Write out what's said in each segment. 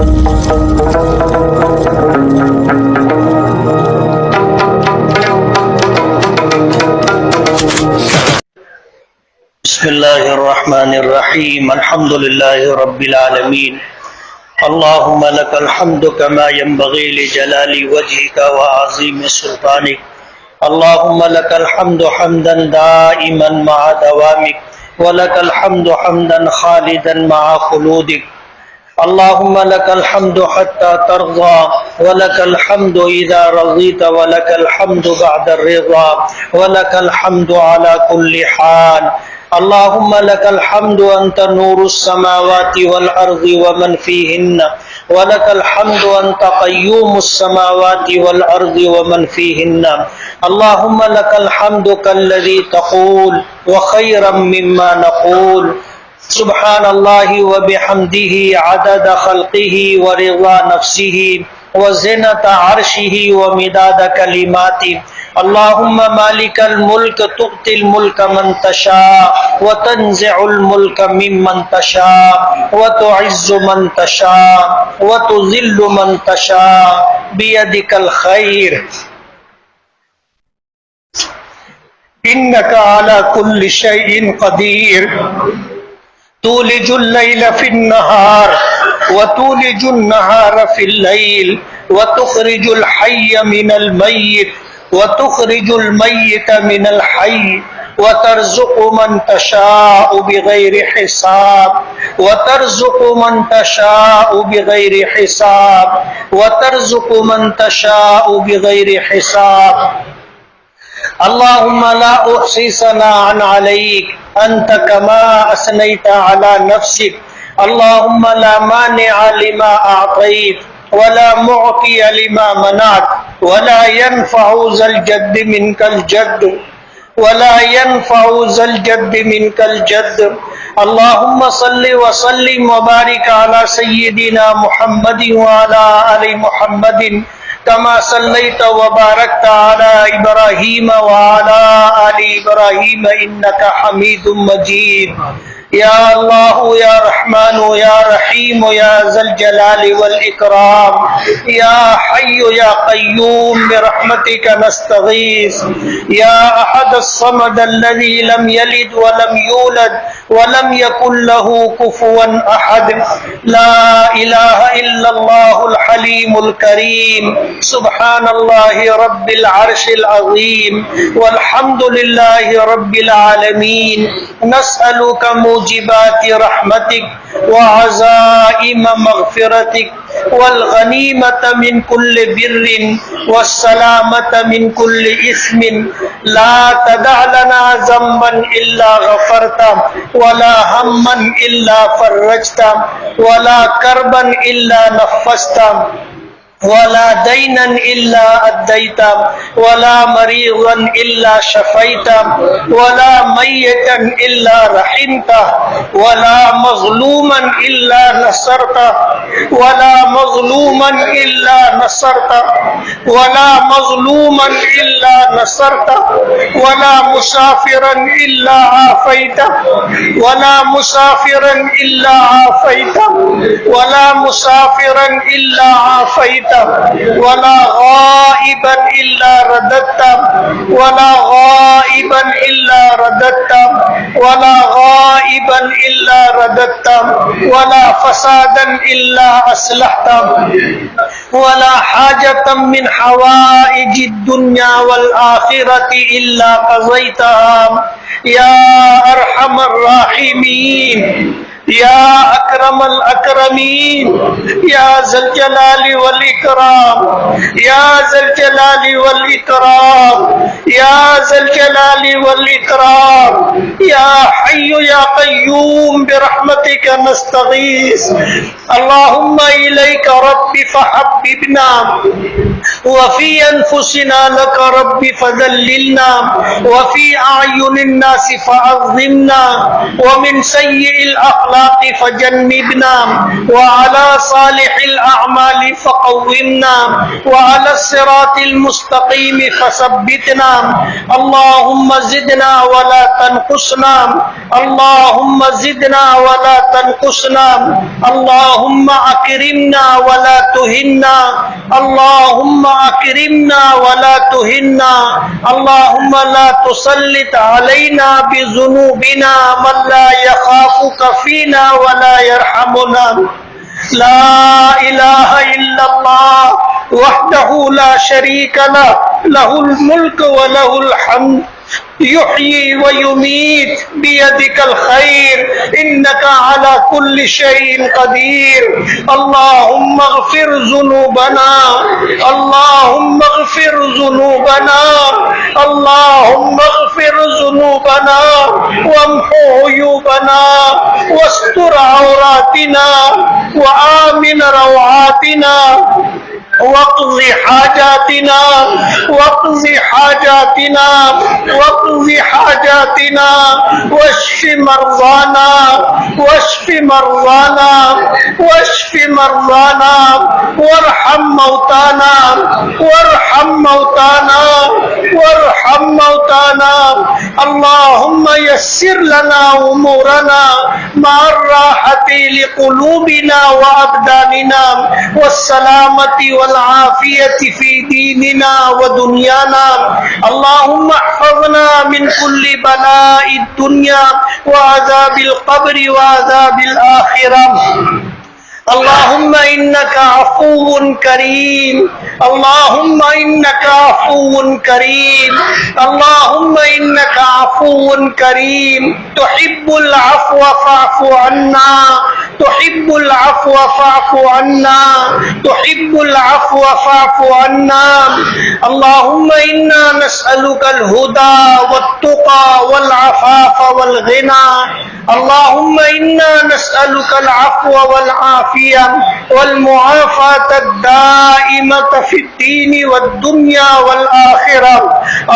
بسم الله الرحمن الرحيم الحمد لله رب العالمين اللهم لك الحمد كما ينبغي لجلال وجهك وعظيم سلطانك اللهم لك الحمد حمدا دائما مع دوامك ولك الحمد حمدا خالدا مع خلودك اللهم لك الحمد حتى ترضى ولك الحمد إذا رضيت ولك الحمد بعد الرضا ولك الحمد على كل حال اللهم لك الحمد أنت نور السماوات والأرض ومن فيهن ولك الحمد أنت قيوم السماوات والأرض ومن فيهن اللهم لك الحمد كالذي تقول وخيرا مما نقول سبحان الله وبحمده عدد خلقه ورضا نفسه وزنة عرشه ومداد كلماته اللهم مالك الملك تؤتي الملك من تشاء وتنزع الملك ممن تشاء وتعز من تشاء وتذل من تشاء بيدك الخير إنك على كل شيء قدير تولج الليل في النهار وتولج النهار في الليل وتخرج الحي من الميت وتخرج الميت من الحي وترزق من تشاء بغير حساب وترزق من تشاء بغير حساب وترزق من تشاء بغير حساب اللهم لا أحصي ثناء عليك أنت كما أثنيت على نفسك اللهم لا مانع لما أعطيت ولا معطي لما منعت ولا ينفع ذا الجد منك الجد ولا ينفع ذا الجد منك الجد اللهم صل وسلم وبارك على سيدنا محمد وعلى آل محمد كما صليت وباركت على إبراهيم وعلى آل إبراهيم إنك حميد مجيد يا الله يا رحمن يا رحيم يا ذا الجلال والإكرام يا حي يا قيوم برحمتك نستغيث يا أحد الصمد الذي لم يلد ولم يولد ولم يكن له كفوا أحد لا إله إلا الله الحليم الكريم سبحان الله رب العرش العظيم والحمد لله رب العالمين نسألك موجبات رحمتك وعزائم مغفرتك والغنيمة من كل بر والسلامة من كل إثم لا تدع لنا ذنبا إلا غفرته ولا هما إلا فرجته ولا كربا إلا نفسته ولا دينا إلا أديته ولا مريضا إلا شفيته ولا ميتا إلا رحمته ولا مظلوما إلا نصرته ولا مظلوما إلا نصرته ولا مظلوما إلا نصرته ولا مسافرا إلا عافيته ولا مسافرا إلا عافيته ولا مسافرا إلا عافيته ولا غائبا إلا رددته ولا غائبا إلا رددته ولا غائبا إلا رددته ولا فسادا إلا أصلحته ولا حاجة من حوائج الدنيا والآخرة إلا قضيتها يا أرحم الراحمين يا أكرم الأكرمين يا ذا الجلال والإكرام يا ذا الجلال والإكرام يا ذا الجلال والإكرام يا حي يا قيوم برحمتك نستغيث اللهم إليك رب فحببنا وفي أنفسنا لك رب فذللنا وفي أعين الناس فعظمنا ومن سيء الأخلاق الأخلاق فجنبنا، وعلى صالح الأعمال فقومنا، وعلى الصراط المستقيم فثبتنا. اللهم زدنا ولا تنقصنا، اللهم زدنا ولا تنقصنا، اللهم أكرمنا ولا تهنا، اللهم أكرمنا ولا تهنا، اللهم لا تسلط علينا بذنوبنا من لا يخافك فينا ولا يرحمنا. لا إله إلا الله وحده لا شريك له، له الملك وله الحمد، يحيي ويميت، بيدك الخير، إنك على كل شيء قدير. اللهم اغفر ذنوبنا، اللهم اغفر ذنوبنا، اللهم اغفر ذنوبنا، وامحو عيوبنا، واستر عوراتنا، وآمن روعاتنا، واقض حاجاتنا، واقض حاجاتنا، واقض حاجاتنا، واشف مرضانا، واشف مرضانا، واشف مرضانا، وارحم موتانا، وارحم موتانا، وارحم موتانا. اللهم يسر لنا امورنا مع الراحة لقلوبنا وابداننا، والسلامة والعافية في ديننا ودنيانا. اللهم احفظنا من كل بلاء الدنيا وعذاب القبر وعذاب الآخرة. اللهم إنك عفو كريم، اللهم إنك عفو كريم، اللهم إنك عفو كريم، تحب العفو فاعف عنا، تحب العفو فاعف عنا، تحب العفو فاعف عنا. اللهم إنا نسألك الهدى والتقى والعفاف والغنى. اللهم إنا نسألك العفو والعافية والمعافاة الدائمة في الدين والدنيا والآخرة.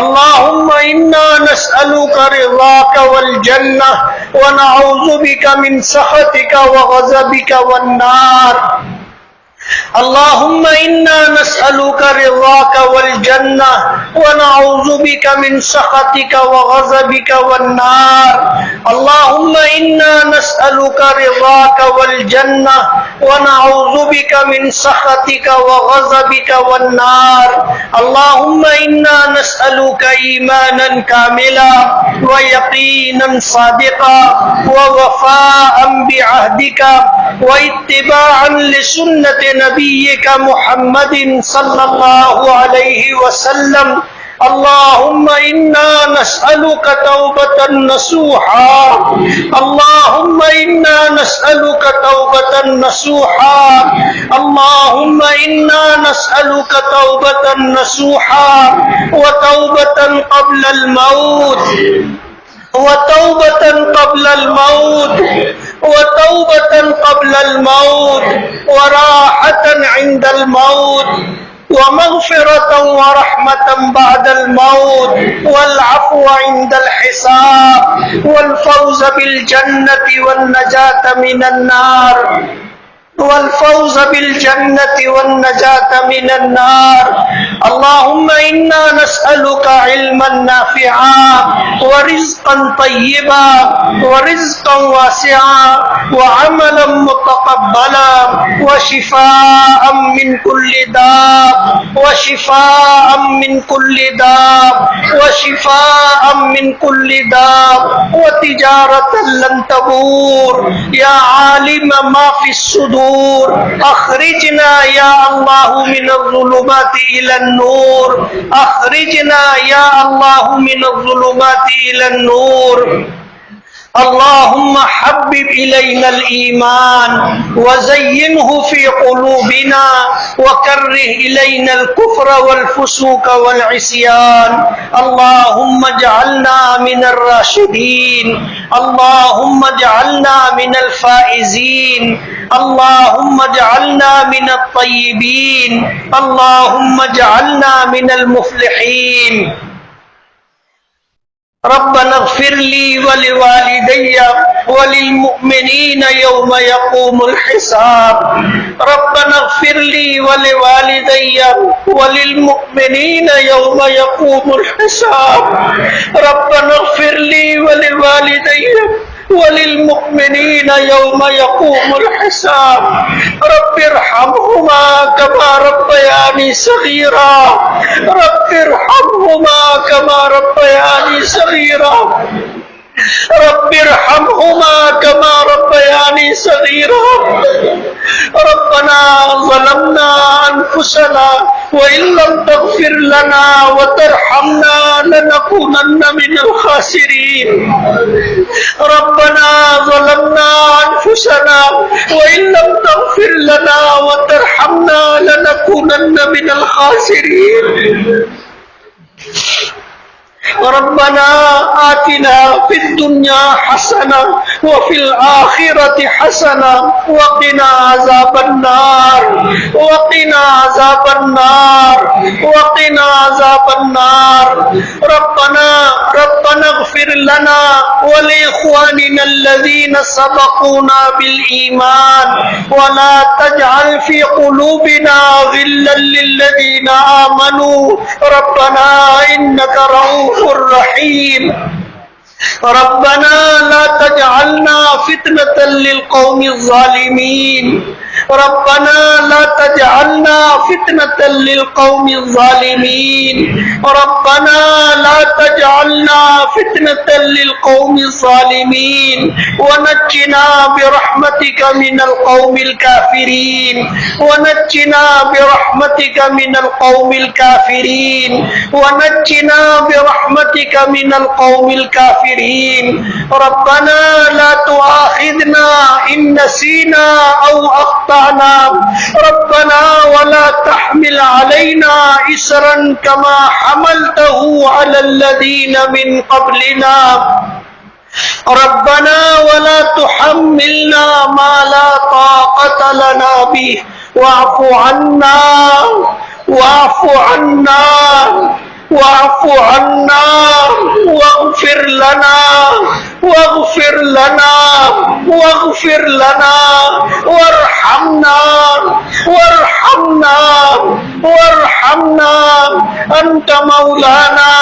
اللهم إنا نسألك رضاك والجنة، ونعوذ بك من سخطك وغضبك والنار. اللهم إنا نسألك رضاك والجنة، ونعوذ بك من سخطك وغضبك والنار. اللهم إنا نسألك رضاك والجنة، ونعوذ بك من سخطك وغضبك والنار. اللهم إنا نسألك إيمانا كاملا، ويقينا صادقا، ووفاء بعهدك، واتباعا لسنة نبيك محمد صلى الله عليه وسلم. اللهم إنا نسألك توبة نصوحا، اللهم إنا نسألك توبة نصوحا، اللهم إنا نسألك توبة نصوحا، وتوبة قبل الموت، وتوبة قبل الموت، وتوبة قبل الموت، وراحة عند الموت، ومغفرة ورحمة بعد الموت، والعفو عند الحساب، والفوز بالجنة والنجاة من النار، والفوز بالجنة والنجاة من النار. اللهم إنا نسألك علما نافعا، ورزقا طيبا، ورزقا واسعا، وعملا متقبلا، وشفاء من كل داء، وشفاء من كل داء، وشفاء من كل داء، وتجارة لن تبور. يا عالم ما في الصدور، أخرجنا يا الله من الظلمات إلى النور، أخرجنا يا الله من الظلمات إلى النور. اللهم حبب إلينا الإيمان، وزينه في قلوبنا، وكره إلينا الكفر والفسوق والعصيان. اللهم اجعلنا من الراشدين، اللهم اجعلنا من الفائزين، اللهم اجعلنا من الطيبين، اللهم اجعلنا من المفلحين. ربنا اغفر لي ولوالدي وللمؤمنين يوم يقوم الحساب ربنا اغفر لي ولوالدي وللمؤمنين يوم يقوم الحساب ربنا اغفر لي ولوالدي وللمؤمنين يوم يقوم الحساب رب ارحمهما كما ربياني صغيرا رب ارحمهما كما ربياني صغيرا رب ارحمهما كما ربياني صغيرا ربنا ظلمنا أنفسنا وإن لم تغفر لنا وترحمنا لنكونن من الخاسرين ربنا ظلمنا أنفسنا وإن لم تغفر لنا وترحمنا لنكونن من الخاسرين ربنا آتنا في الدنيا حسنة وفي الآخرة حسنة وقنا عذاب النار وقنا عذاب النار وقنا عذاب النار ربنا اغفر لنا ولإخواننا الذين سبقونا بالإيمان ولا تجعل في قلوبنا غلا للذين آمنوا ربنا إنك رؤوف الرحيم ربنا لا تجعلنا فتنة للقوم الظالمين ربنا لا تجعلنا فتنة للقوم الظالمين ربنا لا تجعلنا فتنة للقوم الظالمين ونجنا برحمتك من القوم الكافرين ونجنا برحمتك من القوم الكافرين ونجنا برحمتك من القوم الكافرين ربنا لا تؤاخذنا إن نسينا أو أخطأنا ربنا ولا تحمل علينا إصرا كما حملته على الذين من قبلنا ربنا ولا تحملنا ما لا طاقة لنا به واعف عنا واعف عنا واعف عنا واغفر لنا واغفر لنا واغفر لنا وارحمنا وارحمنا وارحمنا أنت مولانا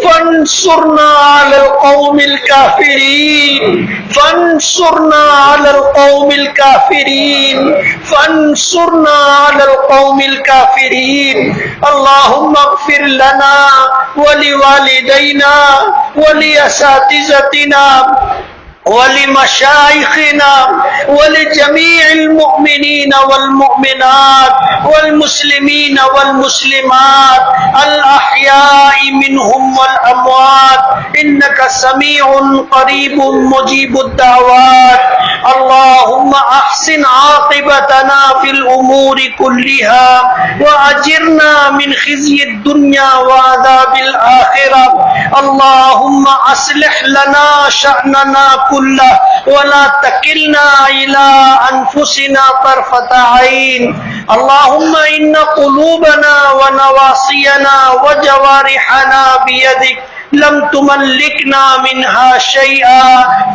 فانصرنا على القوم الكافرين فانصرنا على القوم الكافرين فانصرنا على القوم الكافرين اللهم اغفر لنا ولوالدينا ولأساتذتنا ولمشايخنا ولجميع المؤمنين والمؤمنات والمسلمين والمسلمات الأحياء منهم والأموات إنك سميع قريب مجيب الدعوات اللهم أحسن عاقبتنا في الأمور كلها وأجرنا من خزي الدنيا وعذاب الآخرة اللهم أصلح لنا شأننا كله ولا تكلنا إلى أنفسنا طرفة عين اللهم إن قلوبنا ونواصينا وجوارحنا بيدك لم تملكنا منها شيئا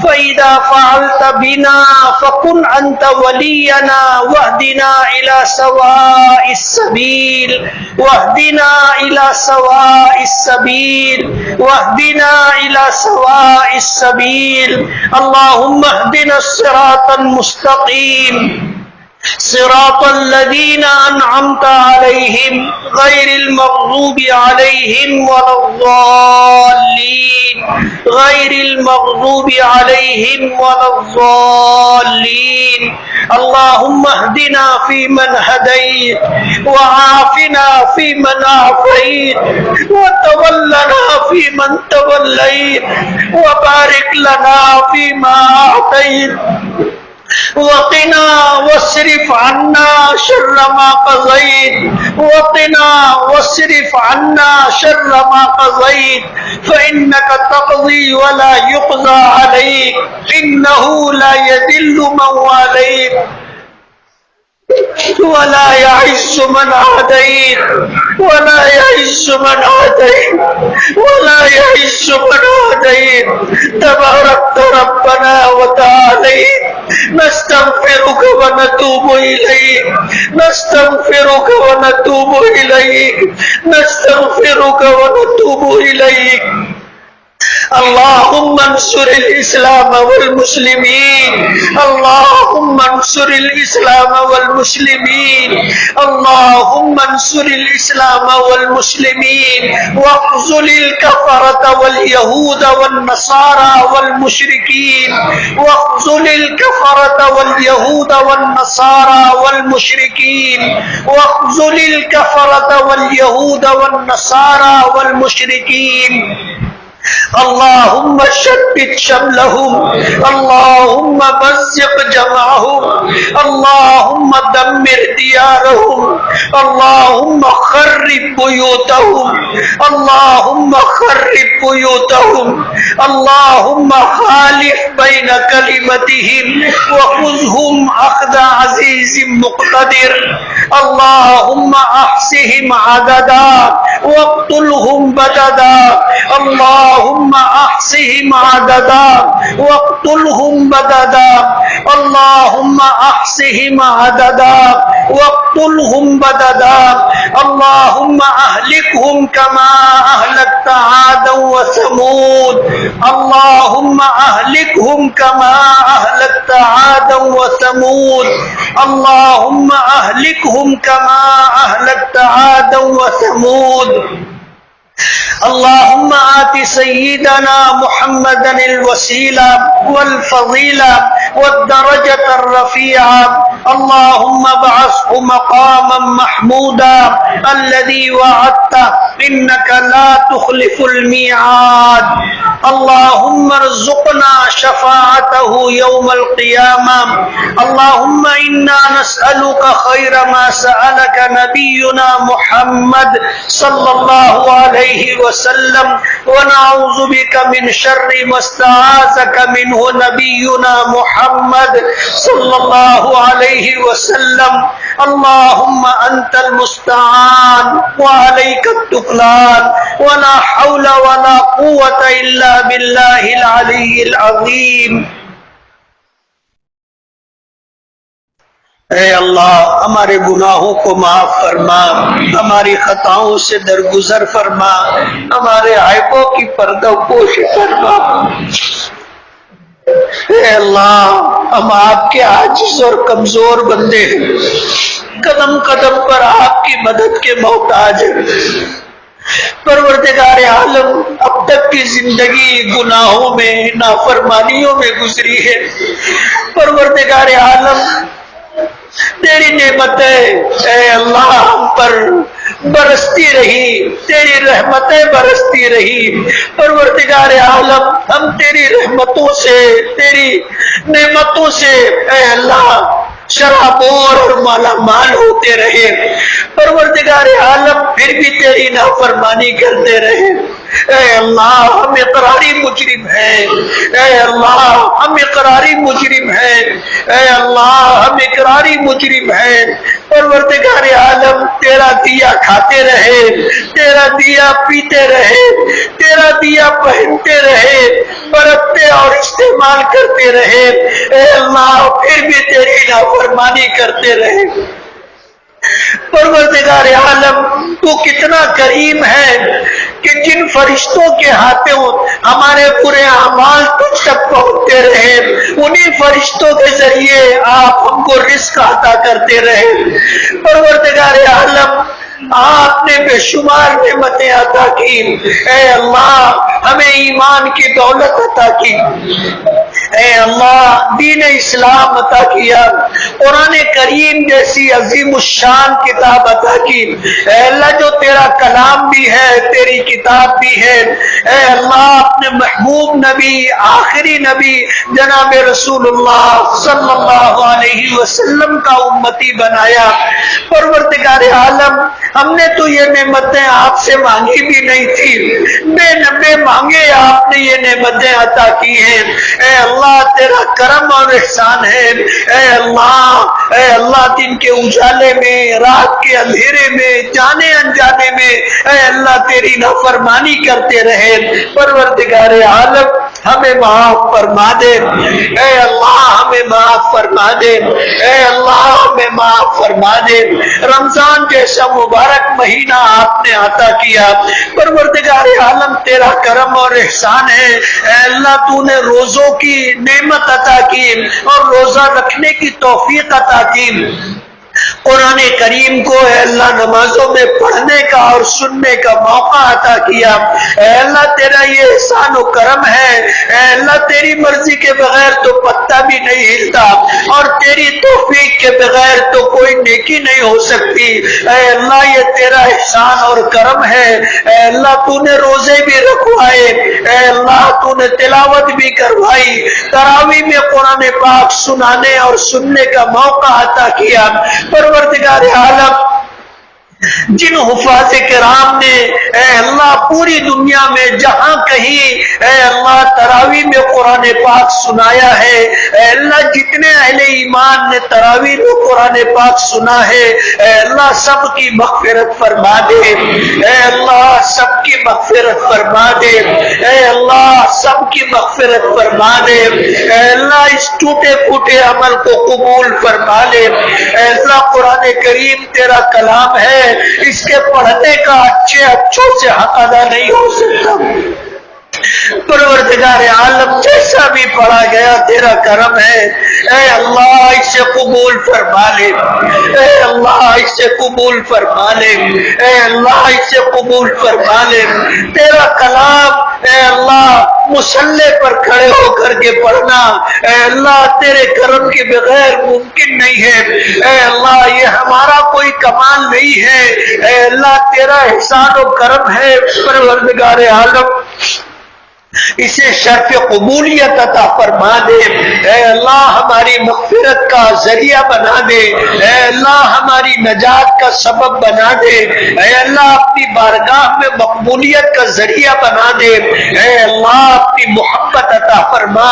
فإذا فعلت بنا فكن أنت ولينا واهدنا إلى سواء السبيل واهدنا إلى سواء السبيل واهدنا إلى سواء السبيل اللهم اهدنا الصراط المستقيم صراط الذين أنعمت عليهم غير المغضوب عليهم ولا الضالين غير المغضوب عليهم ولا الضالين اللهم اهدنا فيمن هديت وعافنا فيمن عافيت وتولنا فيمن توليت وبارك لنا فيما أعطيت وقنا واصرف عنا شر ما قضيت وقنا واصرف عنا شر ما قضيت فإنك تقضي ولا يقضى عليك إنه لا يذل من واليت ولا يعز من عاديت ولا يعز من عاديت ولا يعز من عاديت تباركت ربنا وتعاليت نستغفرك ونتوب إليك نستغفرك ونتوب إليك نستغفرك ونتوب إليك اللهم انصر الإسلام والمسلمين اللهم انصر الإسلام والمسلمين اللهم انصر الإسلام والمسلمين واخذل الكفرة واليهود والنصارى والمشركين واخذل الكفرة واليهود والنصارى والمشركين واخذل الكفرة واليهود والنصارى والمشركين اللهم شتت شملهم اللهم مزق جمعهم اللهم دمر ديارهم اللهم خرب بيوتهم اللهم خرب بيوتهم اللهم خالف بين كلمتهم وخذهم أخذ عزيز مقتدر اللهم احصهم عددا واقتلهم بددا اللهم احصهم عددا واقتلهم بددا اللهم احصهم عددا واقتلهم بددا اللهم اهلكهم كما اهلكت عادا وثمود اللهم اهلكهم كما اهلكت عادا وثمود اللهم اهلكهم كما اهلكت عادا وثمود اللهم آت سيدنا محمدا الوسيلة والفضيلة والدرجة الرفيعة اللهم ابعثه مقاما محمودا الذي وعدته إنك لا تخلف الميعاد اللهم ارزقنا شفاعته يوم القيامة اللهم إنا نسألك خير ما سألك نبينا محمد صلى الله عليه وسلم ونعوذ بك من شر ما استعاذك منه نبينا محمد صلى الله عليه وسلم اللهم أنت المستعان وعليك التكلان ولا حول ولا قوة إلا بالله العلي العظيم اے اللہ ہمارے گناہوں کو معاف فرما ہماری خطاؤں سے درگزر فرما ہمارے عیبوں کی پردہ پوشی فرما اے اللہ ہم آپ کے عاجز اور کمزور بندے ہیں قدم قدم پر آپ کی مدد کے محتاج ہیں پروردگار عالم اب تک کی زندگی گناہوں میں نافرمانیوں میں گزری ہے پروردگار عالم تیری نعمتیں اے اللہ ہم پر برستی رہی تیری رحمتیں برستی رہی پروردگار عالم ہم تیری رحمتوں سے تیری نعمتوں سے اے اللہ شرابور اور مالا مال ہوتے رہے پروردگار عالم پھر بھی تیری نافرمانی کرتے رہے اے اللہ ہم اقراری مجرم ہیں اے اللہ ہم اقراری مجرم ہیں اے اللہ ہم اقراری مجرم ہیں پروردگار عالم تیرا دیا کھاتے رہے تیرا دیا پیتے رہے تیرا دیا پہنتے رہے برتتے اور استعمال کرتے رہے اے اللہ پھر بھی تیری نافرمانی کرتے رہے پروردگار عالم تو کتنا کریم ہے کہ جن فرشتوں کے ہاتھوں ہمارے برے اعمال تجھ تک پہنچتے رہے انہی فرشتوں کے ذریعے آپ ہم کو رزق عطا کرتے رہے پروردگار عالم آپ نے بے شمار نعمتیں عطا کی اے اللہ ہمیں ایمان کی دولت عطا کی اے اللہ دین اسلام عطا کیا قرآن کریم جیسی عظیم الشان کتاب عطا کی اے اللہ جو تیرا کلام بھی ہے تیری کتاب بھی ہے اے اللہ اپنے محبوب نبی آخری نبی جناب رسول اللہ صلی اللہ علیہ وسلم کا امتی بنایا پروردگار عالم ہم نے تو یہ نعمتیں آپ سے مانگی بھی نہیں تھی بے نبے مانگے آپ نے یہ نعمتیں عطا کی ہیں اے اللہ اللہ تیرا کرم اور احسان ہے، اے اللہ دن کے اجالے میں، رات کے اندھیرے میں، جانے انجانے میں اے اللہ تیری نافرمانی کرتے رہے، پروردگار عالم ہمیں معاف فرما دے، اے اللہ ہمیں معاف فرما دے، اے اللہ ہمیں معاف فرما دے۔ رمضان جیسا مبارک مہینہ آپ نے عطا کیا، پروردگار عالم تیرا کرم اور احسان ہے، اے اللہ تو نے روزوں کی نعمت عطا کی اور روزہ رکھنے کی توفیق عطا کی، قرآن کریم کو اے اللہ نمازوں میں پڑھنے کا اور سننے کا موقع عطا کیا، اے اللہ تیرا یہ احسان و کرم ہے، اے اللہ تیری مرضی کے بغیر تو پتہ بھی نہیں ہلتا اور تیری توفیق کے بغیر تو کوئی نیکی نہیں ہو سکتی، اے اللہ یہ تیرا احسان اور کرم ہے، اے اللہ تو نے روزے بھی رکھوائے، اے اللہ تو نے تلاوت بھی کروائی، تراویح میں قرآن پاک سنانے اور سننے کا موقع عطا کیا، پروردگار عالم جن حفاظ کرام نے اے اللہ پوری دنیا میں جہاں کہیں اے اللہ تراویح میں قرآن پاک سنایا ہے، اے اللہ جتنے اہل ایمان نے تراویح میں قرآن پاک سنا ہے، اے اللہ سب کی مغفرت فرما دے، اے اللہ سب کی مغفرت فرما دے، اے اللہ سب کی مغفرت فرما دے، اے اللہ اس ٹوٹے پھوٹے عمل کو قبول فرما لے، اے اللہ قرآن کریم تیرا کلام ہے، اس کے پڑھنے کا اچھوں سے حق ادا نہیں ہو سکتا، پروردگار عالم جیسا بھی پڑھا گیا تیرا کرم ہے، اے اللہ اسے قبول فرما لے، اے اللہ اسے قبول فرما لے، اے اللہ اسے قبول فرما لے، تیرا کلام اے اللہ مصلی پر کھڑے ہو کر کے پڑھنا اے اللہ تیرے کرم کے بغیر ممکن نہیں ہے، اے اللہ یہ ہمارا کوئی کمال نہیں ہے، اے اللہ تیرا احسان و کرم ہے، پروردگار عالم اسے شرف قبولیت عطا فرما دے، اے اللہ ہماری مغفرت کا ذریعہ بنا دے، اے اللہ ہماری نجات کا سبب بنا دے، اے اللہ اپنی بارگاہ میں مقبولیت کا ذریعہ بنا دے، اے اللہ اپنی محبت عطا فرما،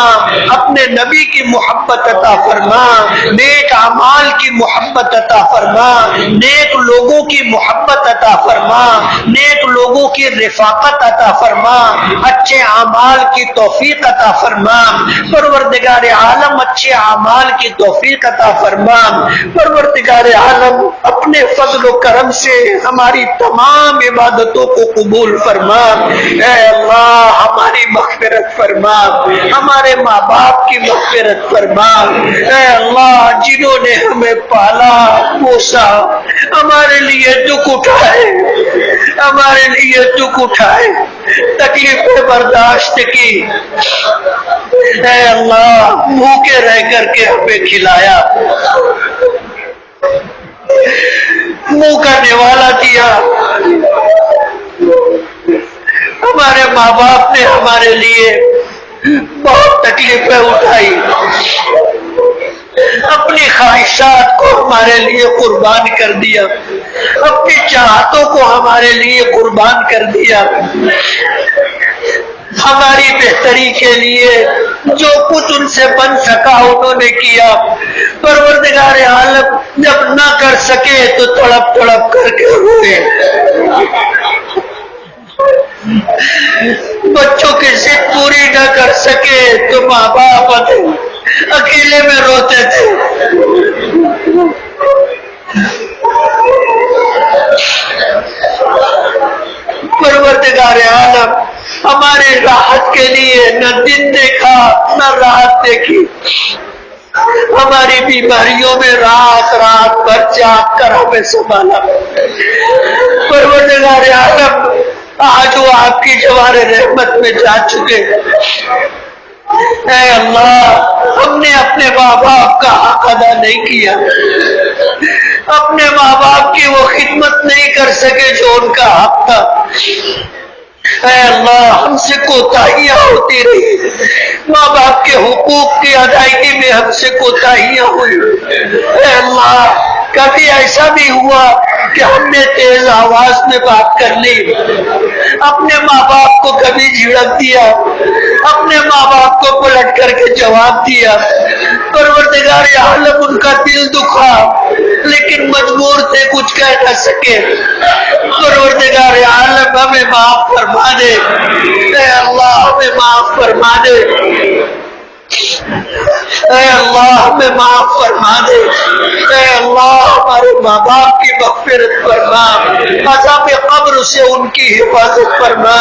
اپنے نبی کی محبت عطا فرما، نیک اعمال کی محبت عطا فرما، نیک لوگوں کی محبت عطا فرما، نیک لوگوں کی رفاقت عطا فرما، اچھے اعمال کی توفیق عطا فرما، پروردگار عالم اچھے اعمال کی توفیق عطا فرما، پروردگار عالم اپنے فضل و کرم سے ہماری تمام عبادتوں کو قبول فرما، اے اللہ ہماری مغفرت فرما، ہمارے ماں باپ کی مغفرت فرما، اے اللہ جنہوں نے ہمیں پالا پوسا، ہمارے لیے دکھ اٹھائے، ہمارے لیے دکھ اٹھائے، تکلیفیں برداشت کی، اے اللہ بھوکے رہ کر کے ہمیں کھلایا، منہ کا نوالا دیا، ہمارے ماں باپ نے ہمارے لیے بہت تکلیفیں اٹھائی، اپنی خواہشات کو ہمارے لیے قربان کر دیا، اپنی چاہتوں کو ہمارے لیے قربان کر دیا، ہماری بہتری کے لیے جو کچھ ان سے بن سکا انہوں نے کیا، پروردگار عالم جب نہ کر سکے تو تڑپ تڑپ کر کے روئے، بچوں کی ضد پوری نہ کر سکے تو ماں باپ اکیلے میں روتے تھے، پروردگار عالم ہمارے راحت کے لیے نہ دن دیکھا نہ رات دیکھی، ہماری بیماریوں میں رات رات بھر جاگ کر ہمیں سنبھالا، پروردگار عالم آج وہ آپ کی جوار رحمت میں جا چکے، اے اللہ ہم نے اپنے ماں باپ کا حق ادا نہیں کیا، اپنے ماں باپ کی وہ خدمت نہیں کر سکے جو ان کا حق تھا، اے اللہ ہم سے کوتاہیاں ہوتی رہی، ماں باپ کے حقوق کی ادائیگی میں ہم سے کوتاہیاں ہوئی، اے اللہ کبھی ایسا بھی ہوا کہ ہم نے تیز آواز میں بات کر لی، اپنے ماں باپ کو کبھی جھڑک دیا، اپنے ماں باپ کو پلٹ کر کے جواب دیا۔ پروردگار عالم ان کا دل دکھا لیکن مجبور تھے، کچھ کہہ نہ سکے۔ پروردگار عالم ہمیں معاف فرما دے، اے اللہ ہمیں معاف فرما دے، اے اللہ ہمیں معاف فرما دے، اے اللہ ہمارے ماں باپ کی مغفرت فرما، عذاب قبر سے ان کی حفاظت فرما،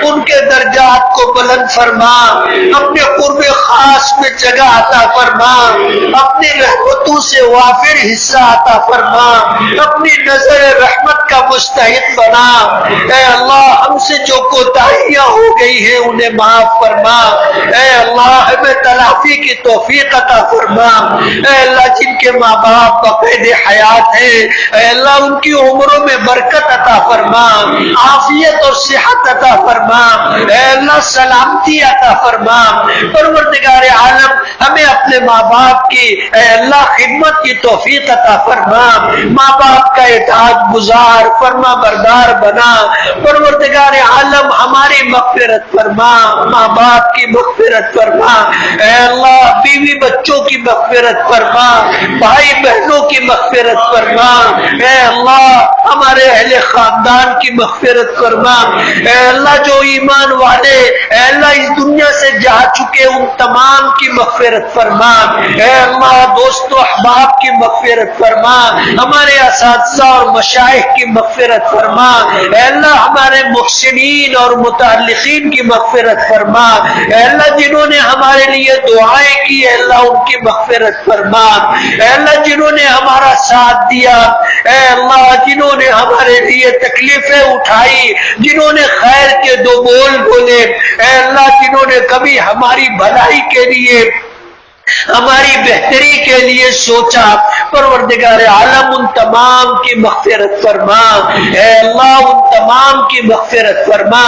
ان کے درجات کو بلند فرما، اپنے قرب خاص میں جگہ عطا فرما، اپنی رحمتوں سے وافر حصہ عطا فرما، اپنی نظر رحمت کا مستحق بنا۔ اے اللہ ہم سے جو کوتاہیاں ہو گئی ہیں انہیں معاف فرما، اے اللہ ہمیں تلافی کی توفیق عطا فرما۔ اے اللہ جن کے ماں باپ بقید حیات ہیں، اے اللہ ان کی عمروں میں برکت عطا فرما، عافیت اور صحت عطا فرما، اے اللہ سلامتی عطا فرما۔ پروردگار عالم ہمیں اپنے ماں باپ کی اے اللہ خدمت کی توفیق عطا فرما، ماں باپ کا اطاعت گزار فرما بردار بنا۔ پروردگار عالم ہماری مغفرت فرما، ماں باپ کی مغفرت فرما، اے اللہ بیوی بچوں کی مغفرت فرما، بھائی بہنوں کی مغفرت فرما، اے اللہ ہمارے اہل خاندان کی مغفرت فرما، اے اللہ جو ایمان والے اے اللہ اس دنیا سے جا چکے ان تمام کی مغفرت فرما، اے اللہ دوست و احباب کی مغفرت فرما، ہمارے اساتذہ اور مشائخ کی مغفرت فرما، اے اللہ ہمارے محسنین اور متعلقین کی مغفرت فرما، اے اللہ جنہوں نے ہمارے لیے دعائیں کی اے اللہ ان کی مغفرت فرما، اے اللہ جنہوں نے ہمارا ساتھ دیا، اے اللہ جنہوں نے ہمارے لیے تکلیفیں اٹھائی، جنہوں نے خیر کے دو بول بولے، اے اللہ جنہوں نے کبھی ہماری بھلائی کے لیے ہماری بہتری کے لیے سوچا، پروردگار عالم ان تمام کی مغفرت فرما، اے اللہ ان تمام کی مغفرت فرما،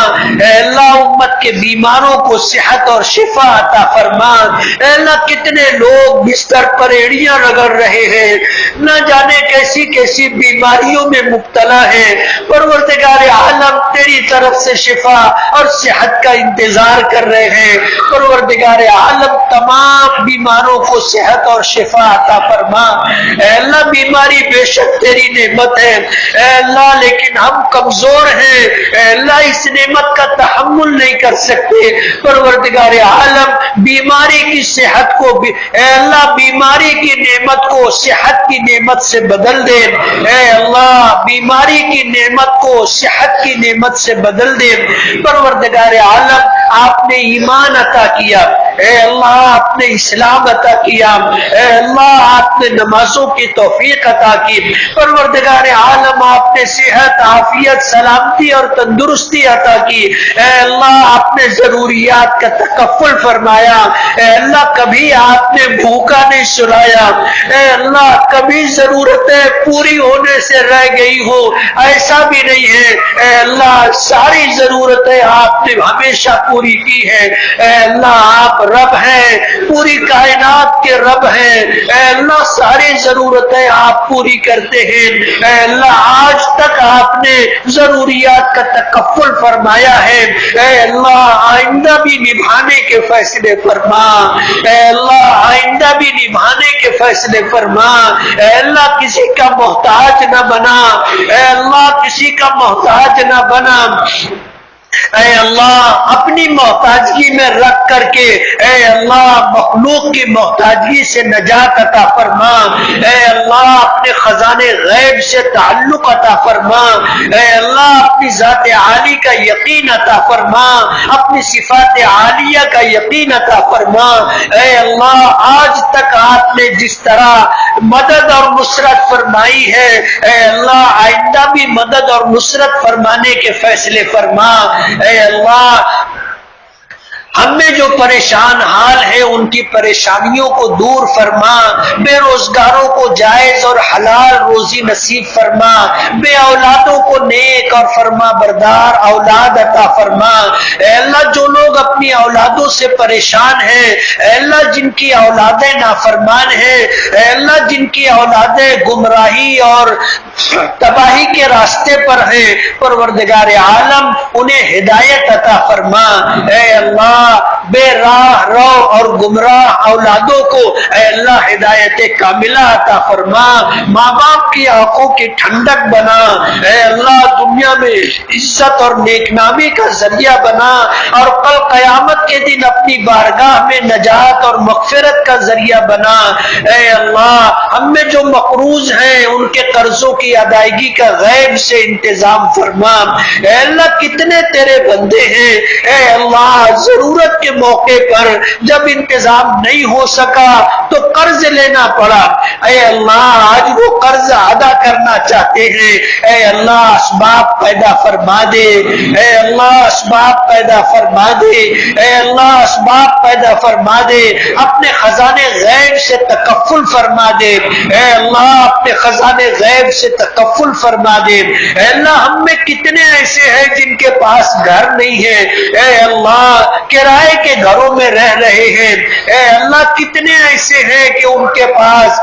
اے اللہ امت کے بیماروں کو صحت اور شفا عطا فرما۔ اے اللہ کتنے لوگ بستر پر ایڑیاں رگڑ رہے ہیں، نہ جانے کیسی کیسی بیماریوں میں مبتلا ہیں، پروردگار عالم تیری طرف سے شفا اور صحت کا انتظار کر رہے ہیں۔ پروردگار عالم تمام بیماروں کو صحت اور شفا عطا فرما۔ اے اللہ بیماری بے شک تیری نعمت ہے اے اللہ، لیکن ہم کمزور ہیں، اے اللہ اس نعمت کا تحمل نہیں کر سکتے۔ پروردگار عالم بیماری کی صحت کو اے اللہ بیماری کی نعمت کو صحت کی نعمت سے بدل دے، اے اللہ بیماری کی نعمت کو صحت کی نعمت سے بدل دے۔ پروردگار عالم آپ نے ایمان عطا کیا، اے اللہ آپ نے اسلام عطا کیا، اے اللہ آپ نے نمازوں کی توفیق عطا کی، پروردگار عالم آپ نے صحت عافیت سلامتی اور تندرستی عطا کی، اے اللہ آپ نے ضروریات کا تکفل فرمایا، اے اللہ کبھی آپ نے بھوکا نہیں سلایا، اے اللہ کبھی ضرورتیں پوری ہونے سے رہ گئی ہو ایسا بھی نہیں ہے، اے اللہ ساری ضرورتیں آپ نے ہمیشہ پوری کی ہے، اے اللہ آپ رب ہیں، پوری کائنات کے رب ہیں، اے اللہ ساری ضرورتیں آپ پوری کرتے ہیں، اے اللہ آج تک آپ نے ضروریات کا تکفل فرمایا ہے، اے اللہ آئندہ بھی نبھانے کے فیصلے فرما، اے اللہ آئندہ بھی نبھانے کے فیصلے فرما، اے اللہ کسی کا محتاج نہ بنا، اے اللہ کسی کا محتاج نہ بنا، اے اللہ اپنی محتاجگی میں رکھ کر کے اے اللہ مخلوق کی محتاجگی سے نجات عطا فرما، اے اللہ اپنے خزانے غیب سے تعلق عطا فرما، اے اللہ اپنی ذات عالی کا یقین عطا فرما، اپنی صفات عالیہ کا یقین عطا فرما، اے اللہ آج تک آپ نے جس طرح مدد اور نصرت فرمائی ہے، اے اللہ آئندہ بھی مدد اور نصرت فرمانے کے فیصلے فرما، اے اللہ ہم میں جو پریشان حال ہے ان کی پریشانیوں کو دور فرما، بے روزگاروں کو جائز اور حلال روزی نصیب فرما، بے اولادوں کو نیک اور فرما بردار اولاد عطا فرما۔ اے اللہ جو لوگ اپنی اولادوں سے پریشان ہیں، اے اللہ جن کی اولادیں نافرمان ہیں، اے اللہ جن کی اولادیں گمراہی اور تباہی کے راستے پر ہیں، پروردگار عالم انہیں ہدایت عطا فرما۔ اے اللہ بے راہ رو اور گمراہ اولادوں کو اے اللہ ہدایت کاملہ عطا فرما، ماں باپ کی آنکھوں کی ٹھنڈک بنا، اے اللہ دنیا میں عزت اور نیک نامی کا ذریعہ بنا، اور کل قیامت کے دن اپنی بارگاہ میں نجات اور مغفرت کا ذریعہ بنا۔ اے اللہ ہم میں جو مقروض ہیں ان کے قرضوں کی ادائیگی کا غیب سے انتظام فرما۔ اے اللہ کتنے تیرے بندے ہیں، اے اللہ ضرورت کے موقع پر جب انتظام نہیں ہو سکا تو قرض لینا پڑا، اے اللہ آج وہ قرض ادا کرنا چاہتے ہیں، اے اللہ اسباب پیدا فرما دے، اے اللہ اسباب پیدا فرما دے، اے اللہ اسباب پیدا فرما دے، اپنے خزانے غیب سے تکفل فرما دے، اے اللہ اپنے خزانے غیب سے تکفل فرما دے۔ اے اللہ ہم میں کتنے ایسے ہیں جن کے پاس گھر نہیں ہے، اے اللہ کرائے کے گھروں میں رہ رہے ہیں، اے اللہ کتنے ایسے ہیں کہ ان کے پاس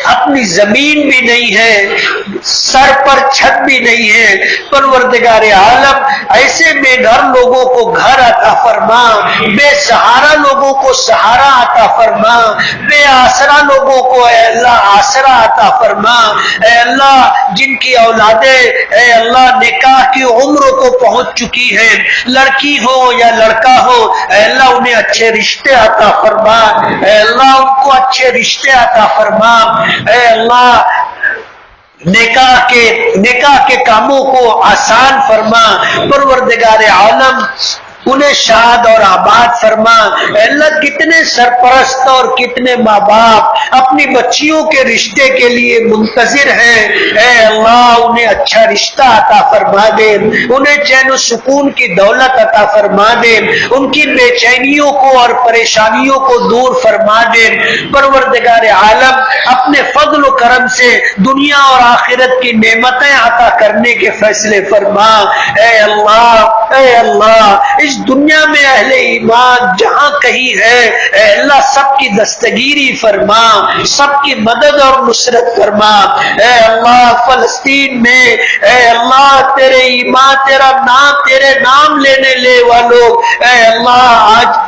اپنی زمین بھی نہیں ہے، سر پر چھت بھی نہیں ہے، پروردگار عالم ایسے بے گھر لوگوں کو گھر عطا فرما، بے سہارا لوگوں کو سہارا عطا فرما، بے آسرا لوگوں کو اے اللہ آسرا عطا فرما۔ اے اللہ جن کی اولادیں اے اللہ نکاح کی عمر کو پہنچ چکی ہے، لڑکی ہو یا لڑکا ہو، اے اللہ انہیں اچھے رشتے عطا فرما، اے اللہ ان کو اچھے رشتے عطا فرما۔ اے اللہ نکاح کے کاموں کو آسان فرما، پروردگار عالم انہیں شاد اور آباد فرما۔ اے اللہ کتنے سرپرست اور کتنے ماں باپ اپنی بچیوں کے رشتے کے لیے منتظر ہیں، اے اللہ انہیں اچھا رشتہ عطا فرما دے، انہیں چین و سکون کی دولت عطا فرما دے، ان کی بے چینیوں کو اور پریشانیوں کو دور فرما دے، پروردگار عالم اپنے فضل و کرم سے دنیا اور آخرت کی نعمتیں عطا کرنے کے فیصلے فرما۔ اے اللہ اس دنیا میں اہل ایمان جہاں کہیں ہے، اے اللہ سب کی دستگیری فرما، سب کی مدد اور نصرت فرما۔ اے اللہ فلسطین میں اے اللہ تیرے ایمان تیرے نام لینے لے والوں اے اللہ آج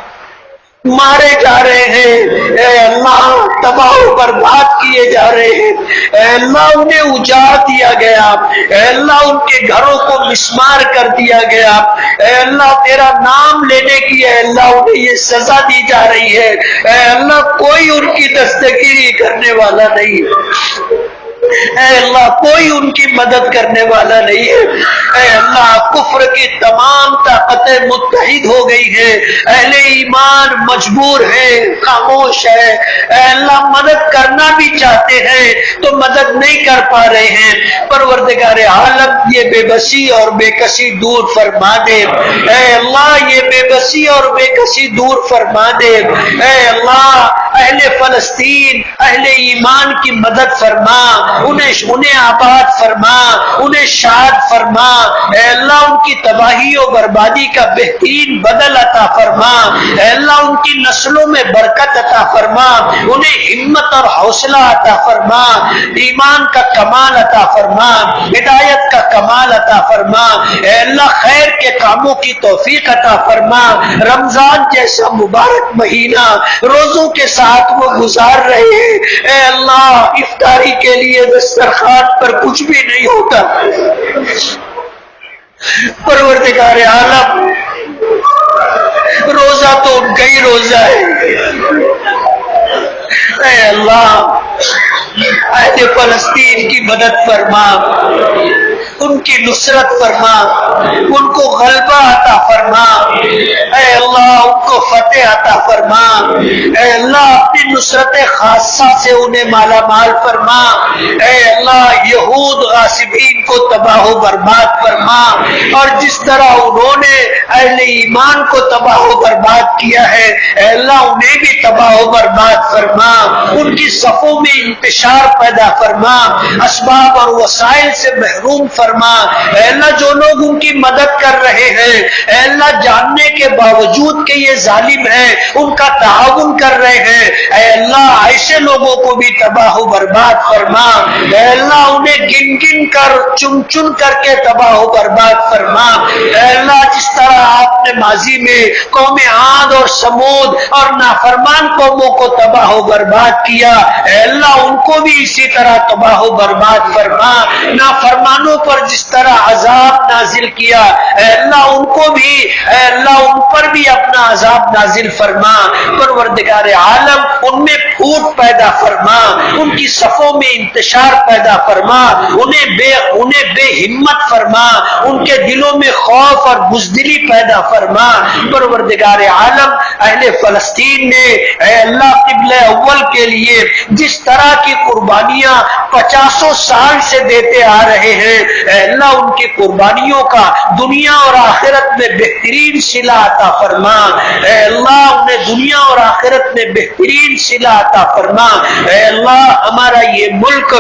مارے جا رہے ہیں، اے اللہ تباہ و برباد کیے جا رہے ہیں، اے اللہ انہیں اجاڑ دیا گیا، اے اللہ ان کے گھروں کو مسمار کر دیا گیا، اے اللہ تیرا نام لینے کی اے اللہ انہیں یہ سزا دی جا رہی ہے، اے اللہ کوئی ان کی دستگیری کرنے والا نہیں ہے، اے اللہ کوئی ان کی مدد کرنے والا نہیں ہے، اے اللہ کفر کی تمام طاقتیں متحد ہو گئی ہیں، اہل ایمان مجبور ہے، خاموش ہے، اے اللہ مدد کرنا بھی چاہتے ہیں تو مدد نہیں کر پا رہے ہیں، پروردگار عالم یہ بے بسی اور بے کسی دور فرما دے، اے اللہ یہ بے بسی اور بے کسی دور فرما دے، اے اللہ اہل فلسطین اہل ایمان کی مدد فرما، انہیں آباد فرما، انہیں شاد فرما، اے اللہ ان کی تباہی و بربادی کا بہترین بدل عطا فرما، اے اللہ ان کی نسلوں میں برکت عطا فرما، انہیں ہمت اور حوصلہ عطا فرما، ایمان کا کمال عطا فرما، ہدایت کا کمال عطا فرما، اے اللہ خیر کے کاموں کی توفیق عطا فرما، رمضان جیسا مبارک مہینہ روزوں کے ساتھ وہ گزار رہے ہیں، اے اللہ افطاری کے لیے دسترخوان پر کچھ بھی نہیں ہوتا، پروردگار عالم روزہ تو ان کا ہی روزہ ہے، اے اللہ اہل فلسطین کی مدد فرما، ان کی نصرت فرما، ان کو غلبہ عطا فرما، اے اللہ ان کو فتح عطا فرما، اے اللہ اپنی نصرت خاصہ سے انہیں مالا مال فرما، اے اللہ یہود غاصبین کو تباہ و برباد فرما، اور جس طرح انہوں نے اہل ایمان کو تباہ و برباد کیا ہے اے اللہ انہیں بھی تباہ و برباد فرما، ان کی صفوں میں انتشار پیدا فرما، اسباب اور وسائل سے محروم فرما۔ اے اللہ جو لوگ ان کی مدد کر رہے ہیں اے اللہ جاننے کے باوجود کہ یہ ظالم ہیں ان کا تعاون کر رہے ہیں، اے اللہ ایسے لوگوں کو بھی تباہ و برباد فرما۔ اے اللہ انہیں گن گن کر چن چن کر کے تباہ و برباد فرما۔ اے اللہ جس طرح آپ نے ماضی میں قوم عاد اور سمود اور نافرمان قوموں کو تباہ و برباد کیا اے اللہ ان کو بھی اسی طرح تباہ و برباد فرما۔ نافرمانوں پر جس طرح عذاب نازل کیا اے اللہ ان کو بھی اے اللہ ان پر بھی اپنا عذاب نازل فرما۔ پروردگار عالم ان میں پھوٹ پیدا فرما، ان کی صفوں میں انتشار پیدا فرما، انہیں بے ہمت فرما، ان کے دلوں میں خوف اور بزدلی پیدا فرما۔ پروردگار عالم اہل فلسطین نے اے اللہ قبلہ اول کے لیے جس طرح کی قربانیاں 50 سال سے دیتے آ رہے ہیں اے اللہ ان کی قربانیوں کا دنیا اور آخرت میں بہترین صلہ عطا فرما۔ اے اللہ انہیں دنیا اور آخرت میں بہترین صلہ عطا فرما۔ اے اللہ ہمارا یہ ملک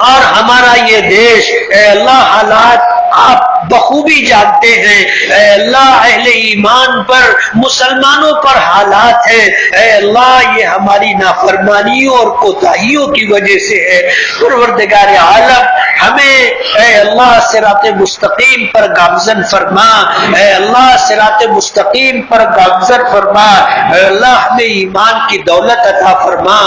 اور ہمارا یہ دیش اے اللہ حالات آپ بخوبی جانتے ہیں، اے اللہ اہل ایمان پر مسلمانوں پر حالات ہیں اے اللہ یہ ہماری نافرمانیوں اور کوتاہیوں کی وجہ سے ہے۔ پروردگار عالم ہمیں اے اللہ صراط مستقیم پر گامزن فرما، اے اللہ صراط مستقیم پر گامزن فرما، اے اللہ ہمیں ایمان کی دولت عطا فرما،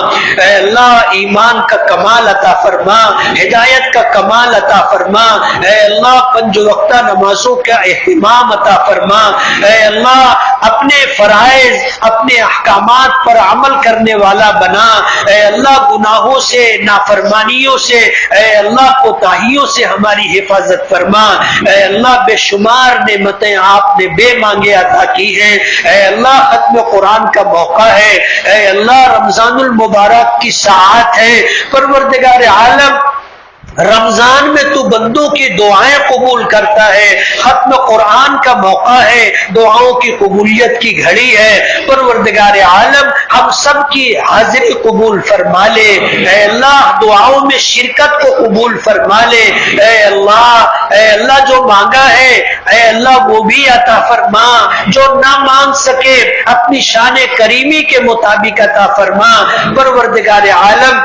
اے اللہ ایمان کا کمال عطا فرما، ہدایت کا کمال عطا فرما، اے اللہ 5 وقتہ نمازوں کا اہتمام عطا فرما، اے اللہ اپنے فرائض اپنے احکامات پر عمل کرنے والا بنا، اے اللہ گناہوں سے نافرمانیوں سے اے اللہ کوتاہیوں سے ہماری حفاظت فرما، اے اللہ بے شمار نعمتیں آپ نے بے مانگے عطا کی ہیں، اے اللہ ختم قرآن کا موقع ہے، اے اللہ رمضان المبارک کی ساعت ہے، پروردگار عالم رمضان میں تو بندوں کی دعائیں قبول کرتا ہے، ختم قرآن کا موقع ہے، دعاؤں کی قبولیت کی گھڑی ہے، پروردگار عالم ہم سب کی حاضری قبول فرما لے، اے اللہ دعاؤں میں شرکت کو قبول فرما لے، اے اللہ جو مانگا ہے اے اللہ وہ بھی عطا فرما، جو نہ مانگ سکے اپنی شان کریمی کے مطابق عطا فرما۔ پروردگار عالم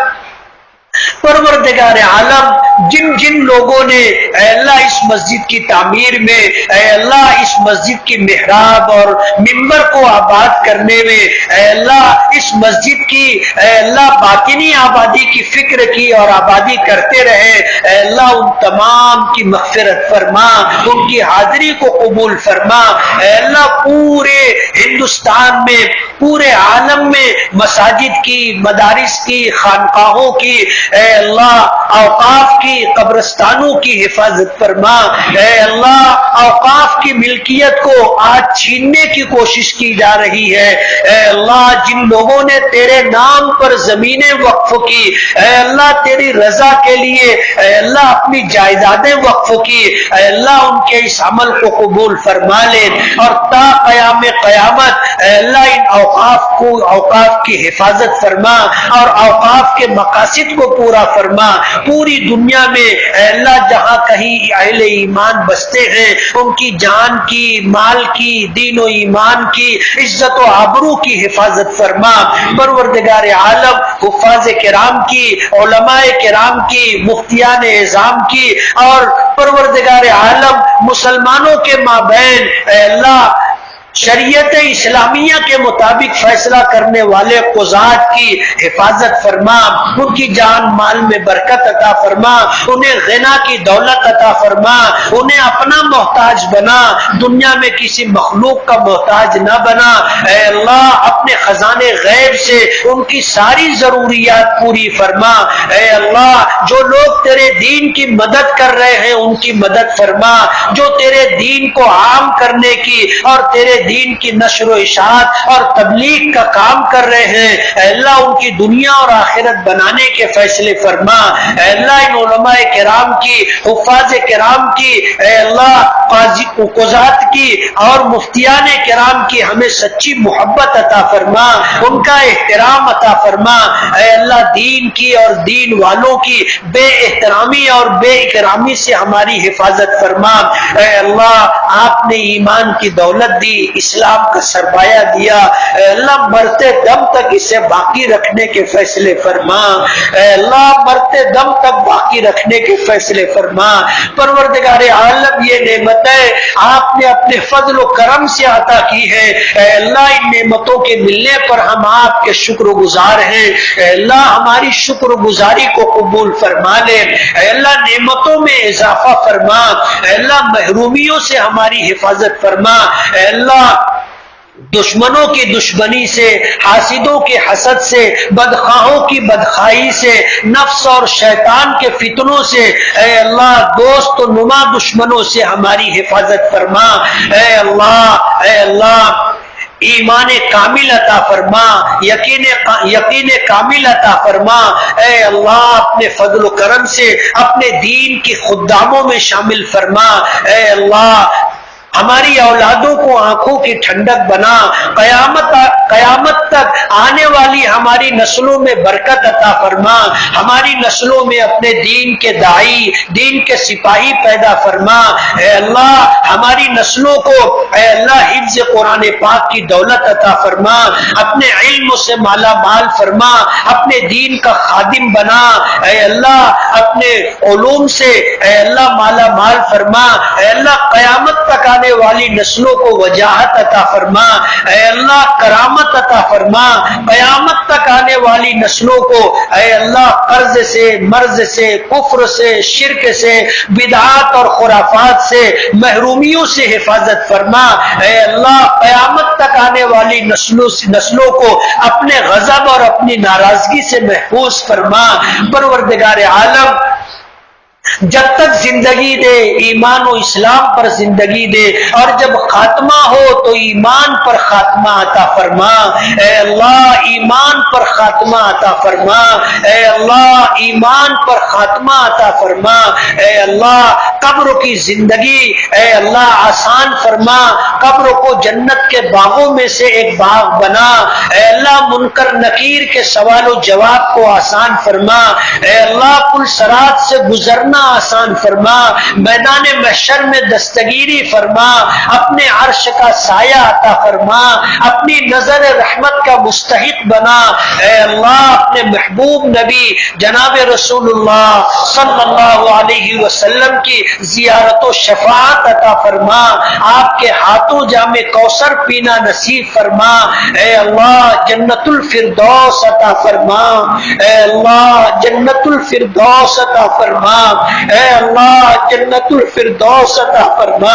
جن جن لوگوں نے اے اللہ اس مسجد کی تعمیر میں اے اللہ اس مسجد کی محراب اور منبر کو آباد کرنے میں اے اللہ اس مسجد کی اے اللہ باطنی آبادی کی فکر کی اور آبادی کرتے رہے اے اللہ ان تمام کی مغفرت فرما، ان کی حاضری کو قبول فرما، اے اللہ پورے ہندوستان میں پورے عالم میں مساجد کی مدارس کی خانقاہوں کی اے اللہ اوقاف کی قبرستانوں کی حفاظت فرما، اے اللہ اوقاف کی ملکیت کو آج چھیننے کی کوشش کی جا رہی ہے، اے اللہ جن لوگوں نے تیرے نام پر زمینیں وقف کی اے اللہ تیری رضا کے لیے اے اللہ اپنی جائیدادیں وقف کی اے اللہ ان کے اس عمل کو قبول فرما لے، اور تا قیام قیامت اے اللہ ان اوقاف کی حفاظت فرما اور اوقاف کے مقاصد کو پورا فرما۔ پوری دنیا میں اے اللہ جہاں کہیں اہل ایمان بستے ہیں ان کی جان کی مال کی دین و ایمان کی عزت و آبرو کی حفاظت فرما۔ پروردگار عالم حفاظ کرام کی علماء کرام کی مفتیان اعظام کی اور پروردگار عالم مسلمانوں کے مابین اے اللہ شریعت اسلامیہ کے مطابق فیصلہ کرنے والے قضات کی حفاظت فرما، ان کی جان مال میں برکت عطا فرما، انہیں غنا کی دولت عطا فرما، انہیں اپنا محتاج بنا، دنیا میں کسی مخلوق کا محتاج نہ بنا، اے اللہ اپنے خزانے غیب سے ان کی ساری ضروریات پوری فرما، اے اللہ جو لوگ تیرے دین کی مدد کر رہے ہیں ان کی مدد فرما، جو تیرے دین کو عام کرنے کی اور تیرے دین کی نشر و اشاعت اور تبلیغ کا کام کر رہے ہیں، اے اللہ ان کی دنیا اور آخرت بنانے کے فیصلے فرما۔ اے اللہ ان علماء کرام کی، حفاظ کرام کی، اے اللہ قضات کی اور مفتیان کرام کی ہمیں سچی محبت عطا فرما، ان کا احترام عطا فرما۔ اے اللہ دین کی اور دین والوں کی بے احترامی اور بے اکرامی سے ہماری حفاظت فرما۔ اے اللہ آپ نے ایمان کی دولت دی، اسلام کا سرمایہ دیا، اے اللہ مرتے دم تک اسے باقی رکھنے کے فیصلے فرما۔ اے اللہ مرتے دم تک باقی رکھنے کے فیصلے فرما۔ پروردگار عالم یہ نعمت ہے آپ نے اپنے فضل و کرم سے عطا کی ہے، اے اللہ ان نعمتوں کے ملنے پر ہم آپ کے شکر گزار ہیں، اے اللہ ہماری شکر گزاری کو قبول فرما لے، اے اللہ نعمتوں میں اضافہ فرما، اے اللہ محرومیوں سے ہماری حفاظت فرما، اے اللہ دشمنوں کی دشمنی سے، حاسدوں کے حسد سے، بدخواہوں کی بدخواہی سے، نفس اور شیطان کے فتنوں سے، اے اللہ دوست و نما دشمنوں سے ہماری حفاظت فرما۔ اے اللہ ایمان کامل عطا فرما، یقین کامل عطا فرما۔ اے اللہ اپنے فضل و کرم سے اپنے دین کی خداموں میں شامل فرما۔ اے اللہ ہماری اولادوں کو آنکھوں کی ٹھنڈک بنا، قیامت تک آنے والی ہماری نسلوں میں برکت عطا فرما، ہماری نسلوں میں اپنے دین کے داعی، دین کے سپاہی پیدا فرما۔ اے اللہ ہماری نسلوں کو اے اللہ حفظ قرآن پاک کی دولت عطا فرما، اپنے علم سے مالا مال فرما، اپنے دین کا خادم بنا، اے اللہ اپنے علوم سے اے اللہ مالا مال فرما، اے اللہ قیامت تک آنے والی نسلوں کو وجاہت عطا فرما، اے اللہ کرامت عطا فرما، قیامت تک آنے والی نسلوں کو اے اللہ قرض سے، مرض سے، کفر سے، شرک سے، بدعات اور خرافات سے، محرومیوں سے حفاظت فرما۔ اے اللہ قیامت تک آنے والی نسلوں کو اپنے غضب اور اپنی ناراضگی سے محفوظ فرما۔ پروردگار عالم جب تک زندگی دے ایمان و اسلام پر زندگی دے، اور جب خاتمہ ہو تو ایمان پر خاتمہ عطا فرما۔ اے اللہ ایمان پر خاتمہ عطا فرما، اے اللہ ایمان پر خاتمہ عطا فرما۔ اے اللہ قبر کی زندگی اے اللہ آسان فرما، قبر کو جنت کے باغوں میں سے ایک باغ بنا۔ اے اللہ منکر نکیر کے سوال و جواب کو آسان فرما۔ اے اللہ پل صراط سے گزرنا آسان فرما، میدان محشر میں دستگیری فرما، اپنے عرش کا سایہ عطا فرما، اپنی نظر رحمت کا مستحق بنا۔ اے اللہ اپنے محبوب نبی جناب رسول اللہ صلی اللہ علیہ وسلم کی زیارت و شفاعت عطا فرما، آپ کے ہاتھوں جام کوثر پینا نصیب فرما۔ اے اللہ جنت الفردوس عطا فرما، اے اللہ جنت الفردوس عطا فرما، اے اللہ جنت الفردوس عطا فرما۔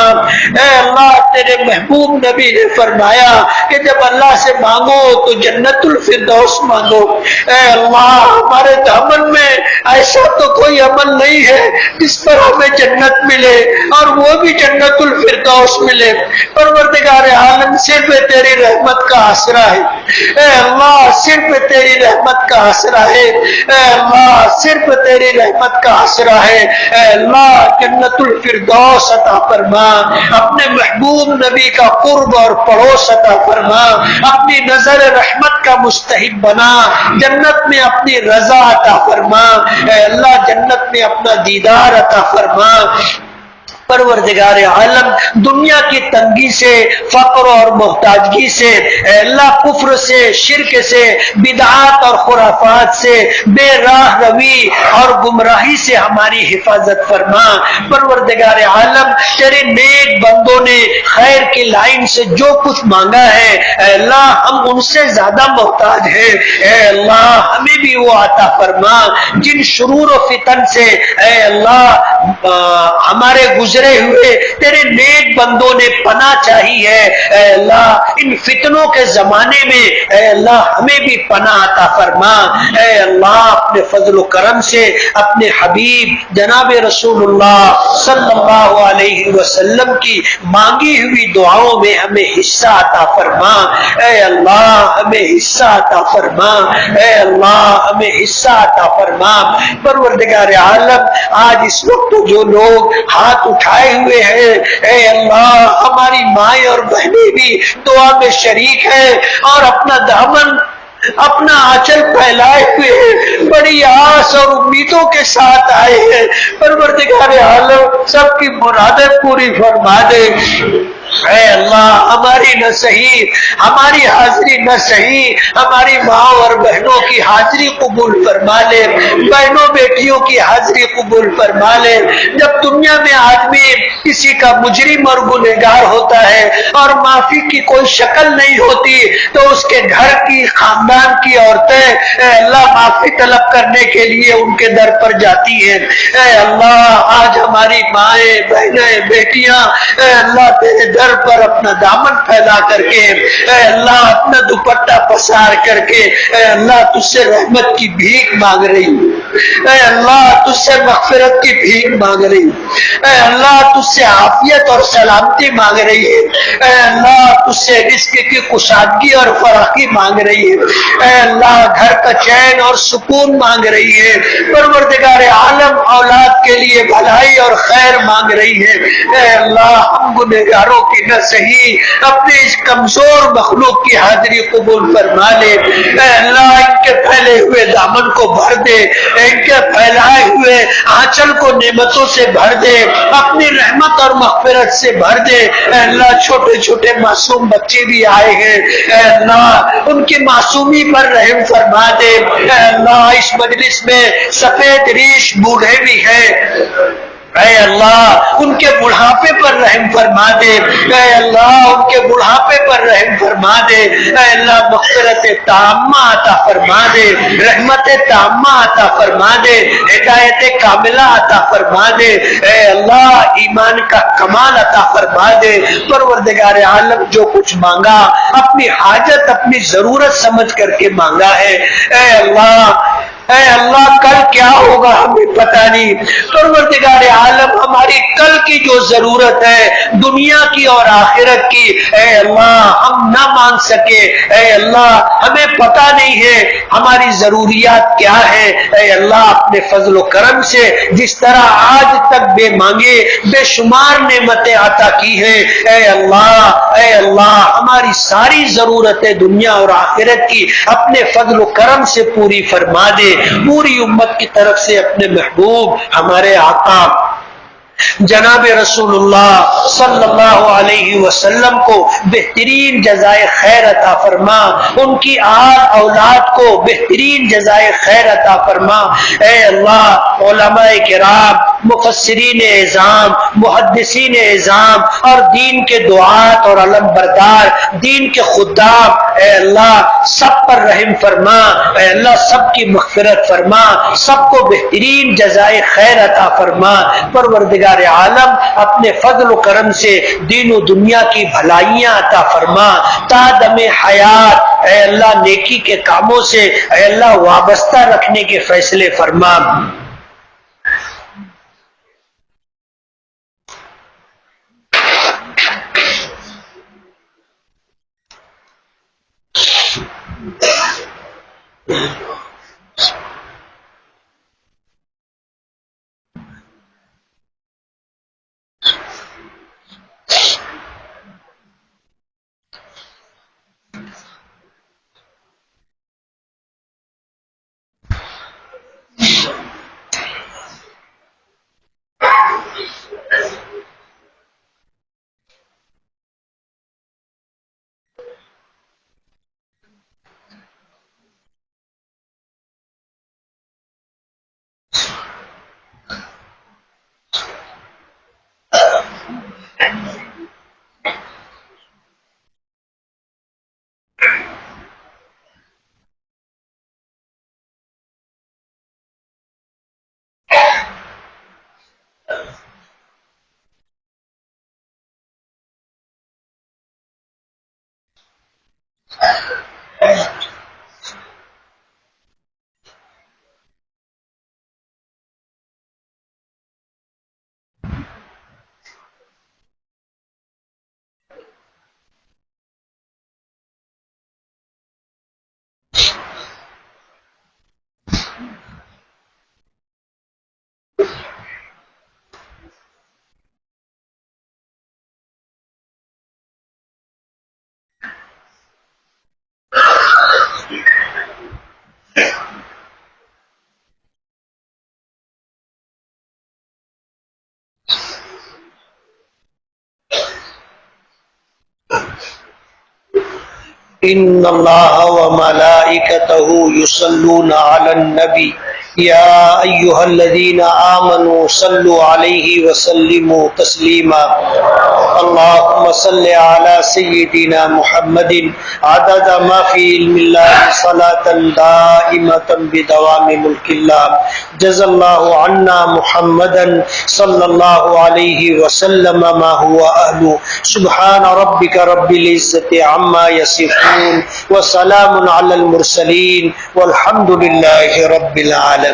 اے اللہ تیرے محبوب نبی نے فرمایا کہ جب اللہ سے مانگو تو جنت الفردوس مانگو۔ اے اللہ ہمارے دامن میں ایسا تو کوئی عمل نہیں ہے جس پر ہمیں جنت ملے اور وہ بھی جنت الفردوس ملے۔ پروردگار عالم صرف تیری رحمت کا آسرا ہے، اے اللہ صرف تیری رحمت کا آسرا ہے، اے اللہ صرف تیری رحمت کا آسرا ہے۔ اے اللہ جنت الفردوس عطا فرما، اپنے محبوب نبی کا قرب اور پڑوس عطا فرما، اپنی نظر رحمت کا مستحق بنا، جنت میں اپنی رضا عطا فرما، اے اللہ جنت میں اپنا دیدار عطا فرما۔ پروردگار عالم دنیا کی تنگی سے، فقر اور محتاجگی سے، اے اللہ کفر سے، شرک سے، بدعات اور خرافات سے، بے راہ روی اور گمراہی سے ہماری حفاظت فرما۔ پروردگار عالم تیرے نیک بندوں نے خیر کی لائن سے جو کچھ مانگا ہے اے اللہ ہم ان سے زیادہ محتاج ہیں، اے اللہ ہمیں بھی وہ عطا فرما۔ جن شرور و فتن سے اے اللہ ہمارے گزر گزرے ہوئے تیرے نیک بندوں نے پناہ چاہی ہے، اے اللہ ان فتنوں کے زمانے میں اے اللہ ہمیں بھی پناہ عطا فرما۔ اے اللہ اپنے فضل و کرم سے اپنے حبیب جناب رسول اللہ صلی اللہ علیہ وسلم کی مانگی ہوئی دعاؤں میں ہمیں حصہ عطا فرما۔ اے اللہ ہمیں حصہ عطا فرما، اے اللہ ہمیں حصہ عطا فرما۔ پروردگار عالم آج اس وقت جو لوگ ہاتھ اٹھائے ہوئے ہیں، اے اللہ ہماری مائیں اور بہنیں بھی دعا میں شریک ہیں اور اپنا دامن اپنا آنچل پھیلائے ہوئے ہیں، بڑی آس اور امیدوں کے ساتھ آئے ہیں۔ پروردگار عالم سب کی مرادیں پوری فرما دے۔ اے اللہ ہماری نہ صحیح، ہماری حاضری نہ صحیح، ہماری ماں اور بہنوں کی حاضری قبول فرما لے، بہنوں بیٹیوں کی حاضری قبول فرما لے۔ جب دنیا میں آدمی کسی کا مجرم اور گنہگار ہوتا ہے اور معافی کی کوئی شکل نہیں ہوتی تو اس کے گھر کی خاندان کی عورتیں اے اللہ معافی طلب کرنے کے لیے ان کے در پر جاتی ہیں۔ اے اللہ آج ہماری مائیں بہنیں بیٹیاں اے اللہ تیرے در پر اپنا دامن پھیلا کر کے اے اللہ اپنا دوپٹہ پسار کر کے اے اللہ تجھ سے رحمت کی بھیک مانگ رہی، اے اللہ تجھ سے مغفرت کی بھیک مانگ رہی، اے اللہ تجھ سے عافیت اور سلامتی مانگ رہی ہے، اے اللہ تجھ سے رزق کی کشادگی اور فراخی مانگ رہی ہے، اے اللہ گھر کا چین اور سکون مانگ رہی ہے۔ پروردگار عالم اولاد کے لیے بھلائی اور خیر مانگ رہی ہے۔ اے اللہ ہم گنہگاروں کی نہ صحیح اپنے اس کمزور مخلوق کی حاضری قبول فرما لے۔ اے اللہ ان کے پھیلے ہوئے دامن کو بھر دے، ان کے پھیلائے ہوئے آنچل کو نعمتوں سے بھر دے، اپنی رحمت اور مغفرت سے بھر دے۔ اے اللہ چھوٹے چھوٹے معصوم بچے بھی آئے ہیں، اے اللہ ان کی معصومی پر رحم فرما دے۔ اے اللہ اس مجلس میں سفید ریش بوڑھے بھی ہیں، اے اللہ ان کے بڑھاپے پر رحم فرما دے، اے اللہ ان کے بڑھاپے پر رحم فرما دے، اے اللہ مغفرت تامہ عطا فرما دے، رحمت تامہ عطا فرما دے، ہدایت کاملہ عطا فرما دے، اے اللہ ایمان کا کمال عطا فرما دے۔ پروردگار عالم جو کچھ مانگا اپنی حاجت اپنی ضرورت سمجھ کر کے مانگا ہے، اے اللہ کل کیا ہوگا ہمیں پتہ نہیں۔ پروردگار عالم ہماری کل کی جو ضرورت ہے دنیا کی اور آخرت کی اے اللہ ہم نہ مان سکے، اے اللہ ہمیں پتہ نہیں ہے ہماری ضروریات کیا ہے، اے اللہ اپنے فضل و کرم سے جس طرح آج تک بے مانگے بے شمار نعمتیں عطا کی ہیں، اے اللہ ہماری ساری ضرورتیں دنیا اور آخرت کی اپنے فضل و کرم سے پوری فرما دے۔ پوری امت کی طرف سے اپنے محبوب ہمارے آقا جناب رسول اللہ صلی اللہ علیہ وسلم کو بہترین جزائے خیر عطا فرما، ان کی آل اولاد کو بہترین جزائے خیر عطا فرما۔ اے اللہ علماء کرام، مفسرین اعظام، محدثین اعظام اور دین کے دعات اور علم بردار، دین کے خدام، اے اللہ سب پر رحم فرما، اے اللہ سب کی مغفرت فرما، سب کو بہترین جزائے خیر عطا فرما۔ پروردگار عالم اپنے فضل و کرم سے دین و دنیا کی بھلائیاں عطا فرما، تا دم حیات اے اللہ نیکی کے کاموں سے اے اللہ وابستہ رکھنے کے فیصلے فرما۔ ان اللہ وملائکتہ یصلون علی النبی یا ایہا الذین آمنوا صلوا علیہ وسلموا تسلیما اللہم صل علی سیدنا محمد عدد ما فی علم اللہ صلاة دائمة بدوام ملک اللہ جزا اللہ عنا محمدا صلی اللہ علیہ وسلم ما هو اہل سبحان ربک رب العزت عما یصفون وسلام علی المرسلین والحمد للہ رب العالمین.